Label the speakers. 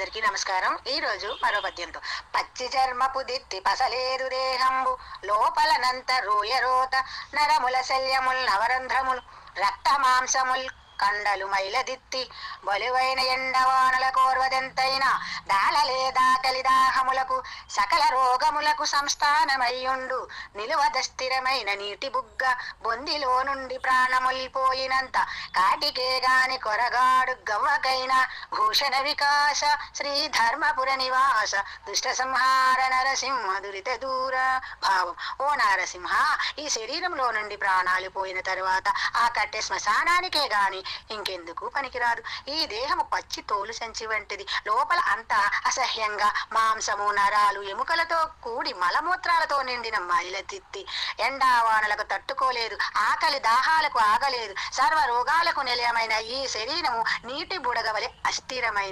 Speaker 1: అందరికీ నమస్కారం. ఈ రోజు మరో పద్యంతో పచ్చి చర్మపు దిత్తి పసలేదు దేహంబు లోపలనంత రోయరోత నరముల శల్యముల్ నవరంధ్రములు రక్త మాంసముల్ కండలు మైలదిత్తి బలువైన ఎండవానల కోర్వదెంతైనా దాళలేదాకలి దాహములకు సకల రోగములకు సంస్థానమయ్యుండు నిలువద స్థిరమైన నీటి బుగ్గ బొందిలో నుండి ప్రాణముల్పోయినంత కాటికే గాని కొరగాడు గవ్వకైన భూషణ వికాస శ్రీ ధర్మపుర నివాస దుష్ట సంహార నరసింహ దురిత దూర భావం. ఓ నరసింహ, ఈ శరీరంలో నుండి ప్రాణాలు పోయిన తరువాత ఆ కట్టె శ్మశానానికే గాని ఇంకెందుకు పనికిరాదు. ఈ దేహము పచ్చి తోలు సంచి వంటిది. లోపల అంతా అసహ్యంగా మాంసము నరాలు ఎముకలతో కూడి మలమూత్రాలతో నిండిన మైలతిత్తి ఎండావానలకు తట్టుకోలేదు, ఆకలి దాహాలకు ఆగలేదు, సర్వ రోగాలకు నిలయమైన ఈ శరీరము నీటి బుడగ వలె అస్థిరమైన